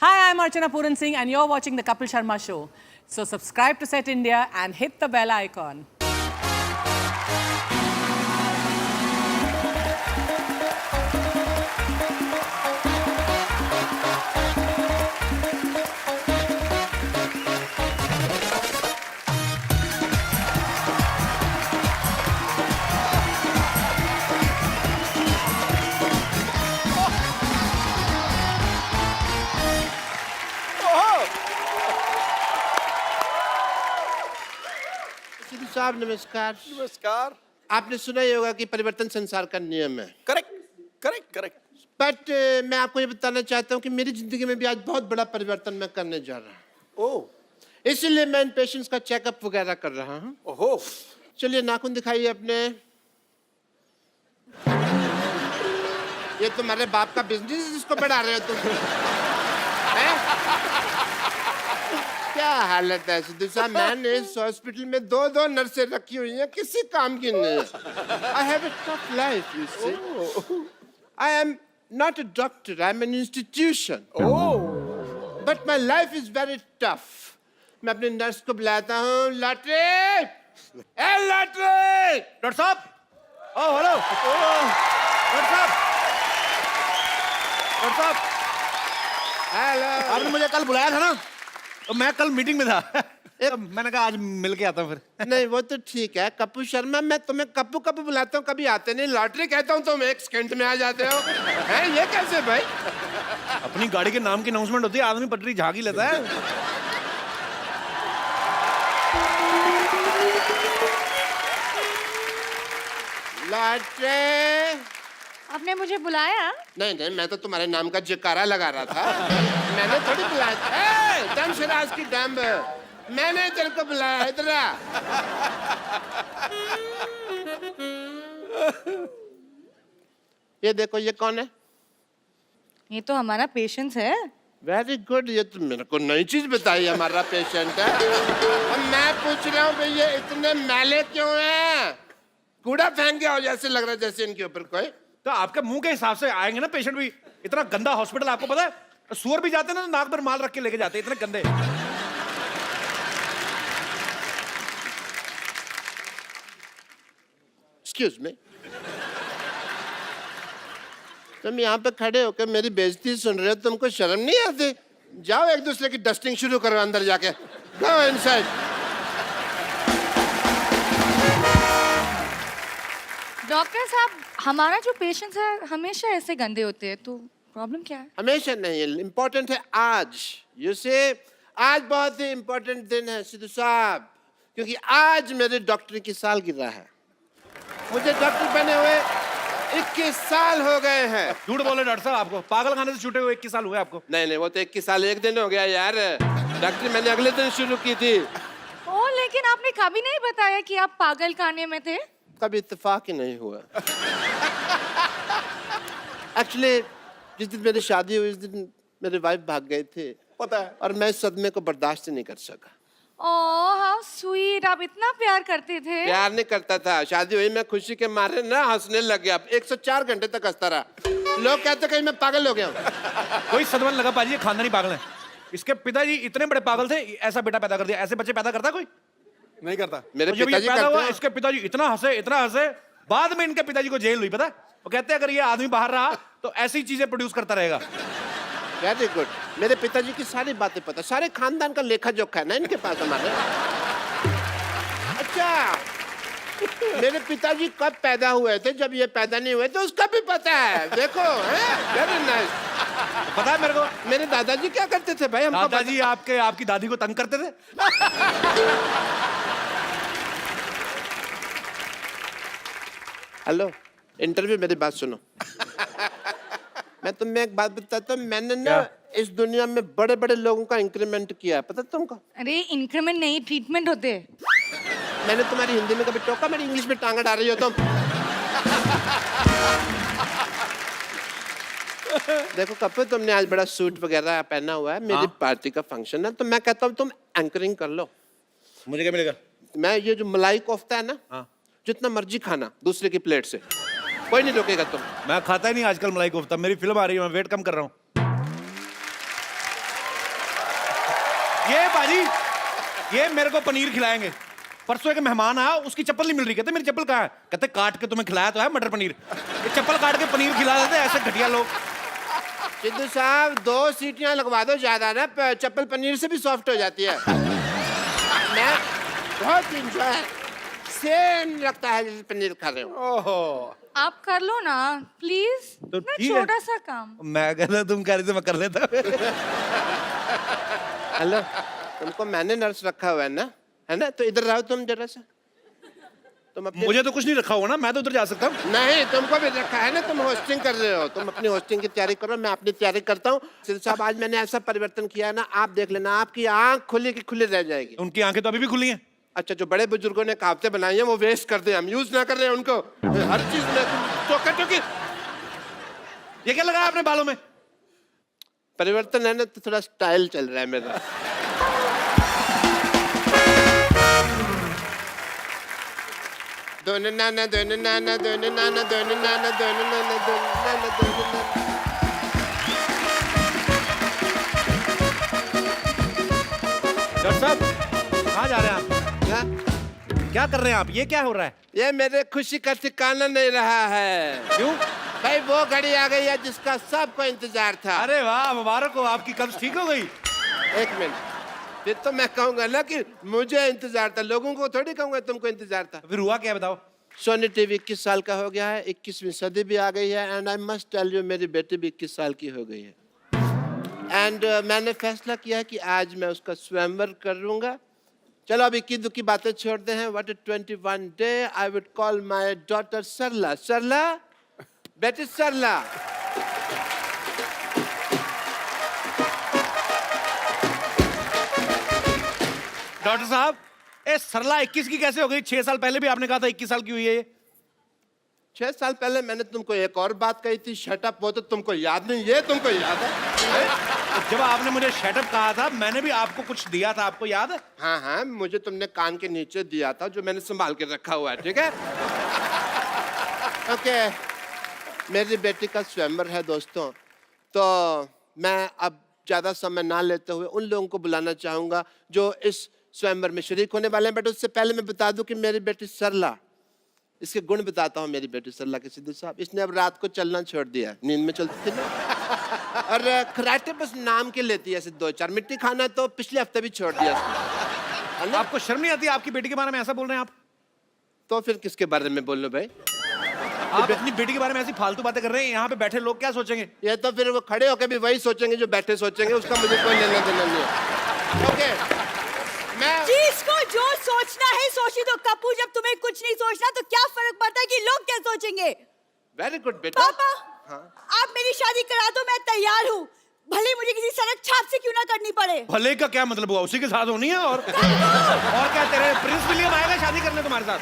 Hi, I'm Archana Puran Singh and you're watching the Kapil Sharma Show. So subscribe to Set India and hit the bell icon. Sidhu साहब नमस्कार। नमस्कार। आपने सुना ही होगा कि परिवर्तन संसार का नियम है। Correct correct correct. बट मैं आपको ये बताना चाहता हूँ कि मेरी जिंदगी में भी आज बहुत बड़ा परिवर्तन मैं करने जा रहा हूँ। ओह इसीलिए मैं इन पेशेंट्स का चेकअप वगैरह कर रहा हूँ। ओहो। चलिए नाखून दिखाइए अपने। ये तुम्हारे बाप का बिजनेस है जिसको बढ़ा रहे हो तुम? हैं? क्या हालत है सिद्धू साहब? मैंने इस हॉस्पिटल में दो नर्सें रखी हुई हैं, किसी काम की नहीं। I have a tough life, you see. I am not a doctor, I am an institution. Oh But my life is very tough. मैं अपने नर्स को बुलाता हूँ। लॉटरी, ए लॉटरी। डॉक्टर साहब, ओह हेलो, डॉक्टर साहब, डॉक्टर साहब, hello. आपने मुझे कल बुलाया था ना, तो मैं कल मीटिंग में था। तो मैंने कहा आज मिल के आता हूँ फिर। नहीं वो तो ठीक है कप्पू शर्मा, मैं तुम्हें कप्पू कप्पू बुलाता हूँ, कभी आते नहीं। लॉटरी कहता हूँ तुम एक सेकंड में आ जाते हो। हैं ये कैसे भाई? अपनी गाड़ी के नाम की अनाउंसमेंट होती है, आदमी पटरी झाँक ही लेता है। लॉटरी। आपने मुझे बुलाया? नहीं नहीं, मैं तो तुम्हारे नाम का जयकारा लगा रहा था। मैंने थोड़ी बुलाया था। दम शराज की डम्ब, मैंने तेरे को बुलाया। इधर आ। ये देखो, ये कौन है? ये तो हमारा पेशेंट है। Very good. ये तो मेरे को नई चीज बताई, हमारा पेशेंट है। अब मैं पूछ रहा हूँ भाई ये इतने मैले क्यों हैं? कूड़ा फेंक गया हो जैसे लग रहा है, जैसे इनके ऊपर कोई। तो आपके मुंह के हिसाब से आएंगे ना पेशेंट भी। इतना गंदा हॉस्पिटल आपको पता है? सुअर भी जाते हैं ना, नाक पर माल रख के लेके जाते हैं, इतने गंदे। एक्सक्यूज मी, तुम यहाँ पे खड़े होकर मेरी बेइज्जती सुन रहे हो, तुमको शर्म नहीं आती? जाओ एक दूसरे की डस्टिंग शुरू करो अंदर जाके। Go inside. डॉक्टर साहब, हमारा जो पेशेंट है हमेशा ऐसे गंदे होते हैं, तो प्रॉब्लम क्या है? हमेशा नहीं है, इम्पोर्टेंट है आज। यू से आज बहुत ही इम्पोर्टेंट दिन है सिद्धू साहब, क्योंकि आज मेरे डॉक्टर की सालगिरह है। मुझे डॉक्टर बने हुए 21 साल हो गए हैं। झूठ बोले डॉक्टर साहब, आपको पागल खाने से छूटे हुए 21 साल हुए आपको। नहीं नहीं, वो तो 21 साल एक दिन हो गया यार। डॉक्टर मैंने अगले दिन शुरू की थी। ओ, लेकिन आपने कभी नहीं बताया कि आप पागल खाने में थे। कभी इत्तेफाक ही नहीं हुआ। एक्चुअली जिस दिन मेरी शादी हुई उस दिन मेरे वाइफ भाग गए थे, पता है। और मैं इस सदमे को बर्दाश्त नहीं कर सका। ओह हाउ स्वीट, आप इतना प्यार करते थे। प्यार नहीं करता था, शादी हुई मैं खुशी के मारे ना हंसने लग गया। 104 घंटे तक हंसता रहा। लोग कहते कहीं मैं पागल हो गया हूँ। कोई सदमा लगा पाजी, ये खानदानी पागल है। इसके पिताजी इतने बड़े पागल थे, ऐसा बेटा पैदा कर दिया। ऐसे बच्चे पैदा करता कोई नहीं करता। मेरे जब ये पिताजी पैदा करते हुआ, हैं। इसके पिताजी इतना हंसे, बाद में इनके पिताजी को जेल हुई, पता है? वो कहते हैं अगर ये आदमी बाहर रहा तो ऐसी चीजें प्रोड्यूस करता रहेगा। Very good. मेरे पिताजी की सारी बातें पता, सारे खानदान का लेखा जोखा है ना इनके पास हमारे। अच्छा, मेरे पिताजी कब पैदा हुए थे, जब ये पैदा नहीं हुए तो उसका भी पता है। देखो, वेरी नाइस। पता है मेरे को, मेरे दादाजी क्या करते थे भाई? हमको दादाजी आपकी दादी को तंग करते थे। हेलो, इंटरव्यू, मेरी बात सुनो। मैं तुम्हें एक बात बताता हूँ, मैंने ना क्या? इस दुनिया में बड़े बड़े लोगों का इंक्रीमेंट किया है, पता तुमको? अरे इंक्रीमेंट नहीं, ट्रीटमेंट होते हैं। मैंने तुम्हारी हिंदी में कभी टोका? मेरी इंग्लिश में टांगा डाल रही हो तुम। देखो कपूर, तुमने आज बड़ा सूट वगैरह पहना हुआ है, मेरी पार्टी का फंक्शन है, तो मैं कहता हूँ तुम एंकरिंग कर लो। मुझे क्या मिलेगा? मैं ये जो मलाई कोफ्ता है ना, जितना मर्जी खाना दूसरे की प्लेट से, कोई नहीं रोकेगा तुम। मैं खाता ही नहीं आजकल मलाई कोफ्ता। मेरी फिल्म आ रही है, मैं वेट कम कर रहा हूँ। ये बाजी, ये मेरे को पनीर खिलाएंगे। परसों एक मेहमान आया, उसकी चप्पल नहीं मिल रही। कहते मेरी चप्पल कहाँ है? कहते काट के तुम्हें खिलाया तो है मटर पनीर। ये चप्पल काट के पनीर खिला देते, ऐसे घटिया लोग। सिद्धू साहब 2 सीटियां लगवा दो ज्यादा ना, चप्पल पनीर से भी सॉफ्ट हो जाती है। मैं बहुत इंजॉय सेम लगता है जैसे पनीर खा रहे हो। ओहो, आप कर लो ना प्लीज, तो ना ठीक है। छोटा सा काम। मैं कहता तुम कह रही थी मैं कर लेता। हेलो, तुमको मैंने नर्स रखा हुआ है ना? तो इधर रहो तुम जरा सा। तुम अपने मुझे तो कुछ नहीं रखा हुआ ना, मैं तो उधर जा सकता हूँ। नहीं, तुमको भी रखा है ना, तुम होस्टिंग कर रहे हो। तुम अपनी होस्टिंग की तैयारी करो, मैं अपनी तैयारी करता हूँ। सिद्धू साहब आज मैंने ऐसा परिवर्तन किया है ना, आप देख लेना, आपकी आंख खुली की खुली रह जाएगी। उनकी आंखें तो अभी भी खुली हैं। अच्छा, जो बड़े बुजुर्गों ने कहावतें बनाई हैं वो वेस्ट कर दे, हम यूज ना कर रहे हैं उनको। हर चीज में टोकी। ये क्या लगाया आपने बालों में? परिवर्तन है ना, तो थोड़ा स्टाइल चल रहा है मेरा। दोनों नाना दोनों नाना दोनों नाना दोनों नाना दोनों नाना दोनों नाना दोनों नाना। डॉक्टर साहब कहाँ जा रहे हैं आप? क्या? क्या कर रहे हैं आप? ये क्या हो रहा है? ये मेरे खुशी का ठिकाना नहीं रहा है। क्यों? भाई वो घड़ी आ गई है जिसका सबको इंतजार था। अरे वाह, मुबारक हो, आपकी कब्ज ठीक हो गई। एक मिनट, फिर तो मैं कहूंगा ना कि मुझे इंतजार था, लोगों को थोड़ी कहूंगा तुमको इंतजार था। फिर हुआ क्या बताओ? सोनी टीवी 21 साल का हो गया है, 21वीं सदी भी आ गई है। And I must tell you, मेरी बेटी भी 21 साल की हो गई है। एंड मैंने फैसला किया है कि आज मैं उसका स्वयंवर करूंगा। चलो अब इक्की दुक्की बातें छोड़ते हैं। What 21 day I would call my daughter Sarla. Sarla, बेटी सरला। डॉक्टर साहब, ए सरला 21 की कैसे हो गई? 6 साल पहले भी आपने कहा था 21 साल की हुई है ये। 6 साल पहले मैंने तुमको एक और बात कही थी, शटअप। वो तो तुमको याद नहीं, ये तुमको याद है? जब आपने मुझे शटअप कहा था, मैंने भी आपको कुछ दिया था, आपको याद है? हाँ हाँ, मुझे तुमने कान के नीचे दिया था, जो मैंने संभाल के रखा हुआ है। ठीक है? ओके, मेरी बेटी का स्वयंवर है दोस्तों। तो मैं अब ज्यादा समय ना लेते हुए उन लोगों को बुलाना चाहूंगा जो इस स्वयंवर में शरीक होने वाले हैं। बट उससे पहले मैं बता दूं कि मेरी बेटी सरला, इसके गुण बताता हूँ मेरी बेटी सरला के। सिद्धू साहब, इसने अब रात को चलना छोड़ दिया, नींद में चलती थी ना। और खराटे बस नाम के लेती है, ऐसे 2-4 मिट्टी खाना तो पिछले हफ्ते भी छोड़ दिया उसने। आपको शर्म नहीं आती? आपकी बेटी के बारे में ऐसा बोल रहे हैं आप? तो फिर किसके बारे में बोल लो भाई? आप अपनी बेटी के बारे में ऐसी फालतू बातें कर रहे हैं, यहाँ पे बैठे लोग क्या सोचेंगे? ये तो फिर वो खड़े होकर भी वही सोचेंगे जो बैठे सोचेंगे, उसका मुझे कोई लेना देना नहीं है। ओके, मैं जिसको जो सोचना है सोची दो कपूर। जब तुम्हें कुछ नहीं सोचना तो क्या फर्क पड़ता है कि लोग क्या सोचेंगे? वेरी गुड बेटा। पापा, आप मेरी शादी करा दो, मैं तैयार हूँ, भले मुझे किसी सड़क छाप से क्यों ना करनी पड़े। भले का क्या मतलब हुआ? उसी के साथ होनी है। और क्या, तेरे प्रिंस विलियम आएगा शादी करने तुम्हारे साथ?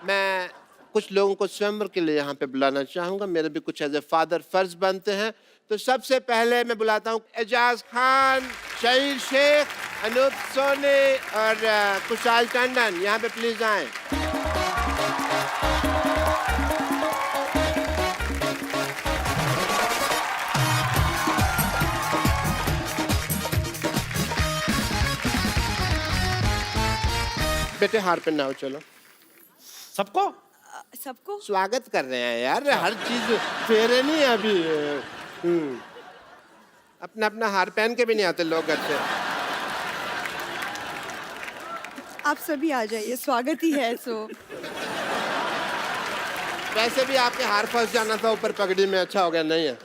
मैं कुछ लोगों को स्वयंवर के लिए यहाँ पे बुलाना चाहूंगा। मेरे भी कुछ एज ए फादर फर्ज बनते हैं। तो सबसे पहले मैं बुलाता हूँ एजाज खान, शहीर शेख, अनूप सोनी और कुशाल टंडन। यहाँ पे प्लीज आए। बेटे हार पहनाओ, चलो। सबको? सबको स्वागत कर रहे हैं यार, हर चीज फेरे नहीं है अभी। अपना अपना हार पहन के भी नहीं आते लोग घर से। आप सभी आ जाइए, स्वागत ही है। सो वैसे भी आपके हार फंस जाना था ऊपर पगड़ी में, अच्छा हो गया नहीं है।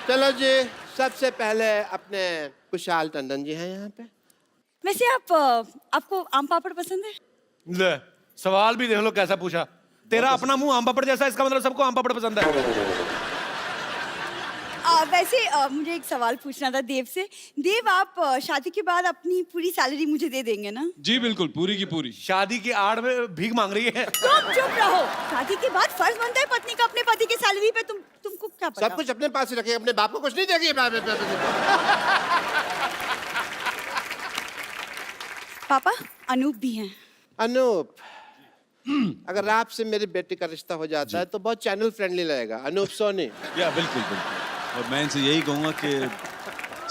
चलो जी, सबसे पहले अपने कुशाल टंडन जी हैं यहाँ पे। वैसे आपको आम पापड़ पसंद है? ले, सवाल भी देख लो कैसा पूछा। तेरा अपना मुंह आम पापड़ जैसा, इसका मतलब सबको आम पापड़ पसंद है। वैसे मुझे एक सवाल पूछना था देव से। देव, आप शादी के बाद अपनी पूरी सैलरी मुझे दे देंगे ना? जी बिल्कुल, पूरी की पूरी। शादी की आड़ में भीख मांग रही है। तुम चुप रहो। शादी के बाद फर्ज बनता है पत्नी का अपने पति की सैलरी पे। तुमको क्या पता? सब कुछ अपने पास ही रखिए, अपने बाप को कुछ नहीं देगी। पापा, अनूप भी हैं। अनूप, अगर आपसे मेरी बेटी का रिश्ता हो जाता है तो बहुत चैनल फ्रेंडली लगेगा। अनूप सोनी। या बिल्कुल बिल्कुल। और मैं इनसे यही कहूँगा कि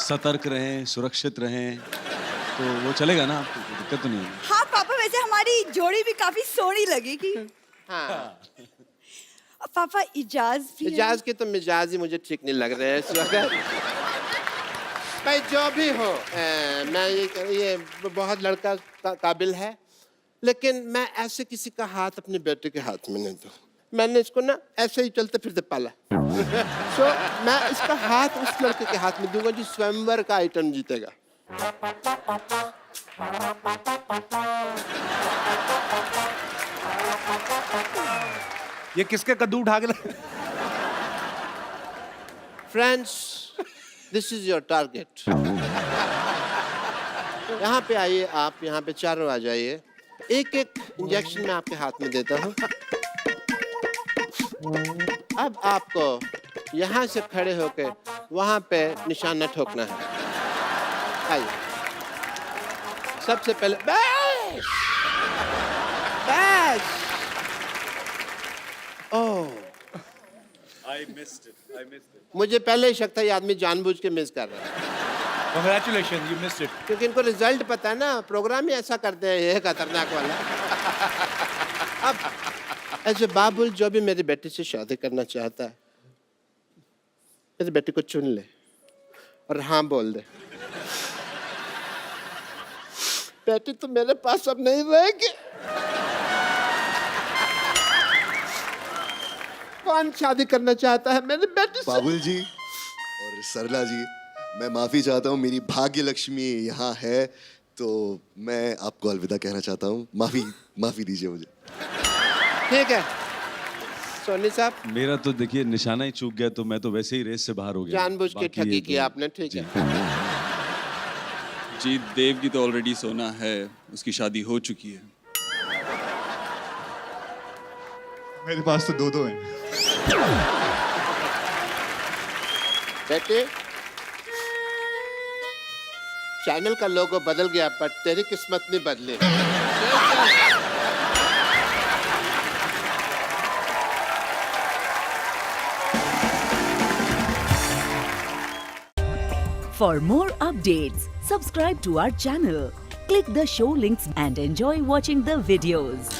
सतर्क रहें, सुरक्षित रहें, तो वो चलेगा ना आपको, कोई दिक्कत तो नहीं है। हाँ पापा, वैसे हमारी जोड़ी भी काफी सोहनी लगेगी। हाँ, पापा इजाज भी है। इजाज के तो मिजाज ही मुझे ठीक नहीं लग रहे हैं इस वक्त। भाई जो भी हो, मैं ये बहुत लड़का काबिल है, लेकिन मैं ऐसे किसी का हाथ अपने बेटे के हाथ में नहीं दूँ। मैंने इसको ना ऐसे ही चलते फिरते पाला। सो मैं इसका हाथ उस लड़के के हाथ में दूंगा जो स्वयंवर का आइटम जीतेगा। ये किसके कद्दू उठा के friends, this is your target. यहाँ पे आइए, आप यहाँ पे चारों आ जाइए। एक एक इंजेक्शन मैं आपके हाथ में देता हूँ। अब आपको यहाँ से खड़े होके वहाँ पे निशाना ठोकना है। आइए, सबसे पहले बैश बैश। ओह, मुझे पहले ही शक था ये आदमी जानबूझ के मिस कर रहा है, Congratulations, you missed it. क्योंकि इनको रिजल्ट पता है ना, प्रोग्राम ही ऐसा करते हैं, ये खतरनाक वाला। अब ऐसे बाबुल जो भी मेरी बेटी से शादी करना चाहता है, मेरी बेटी को चुन ले और हाँ बोल दे। बेटी तो मेरे पास अब नहीं रहेगी। कौन शादी करना चाहता है मेरी बेटी से? बाबुल जी और सरला जी, मैं माफ़ी चाहता हूँ, मेरी भाग्य लक्ष्मी यहाँ है, तो मैं आपको अलविदा कहना चाहता हूँ। माफ़ी दीजिए मुझे। ठीक है सोनी साहब, मेरा तो देखिए निशाना ही चूक गया, तो मैं तो वैसे ही रेस से बाहर हो गया। जानबूझ के बाकी ये ठगी तो- किया आपने। ठीक है, जी, देव की तो ऑलरेडी सोना है, उसकी शादी हो चुकी है। मेरे पास तो दो हैं। बेटे चैनल का लोगो बदल गया, पर तेरी किस्मत नहीं बदली। For more updates, subscribe to our channel, click the show links and enjoy watching the videos.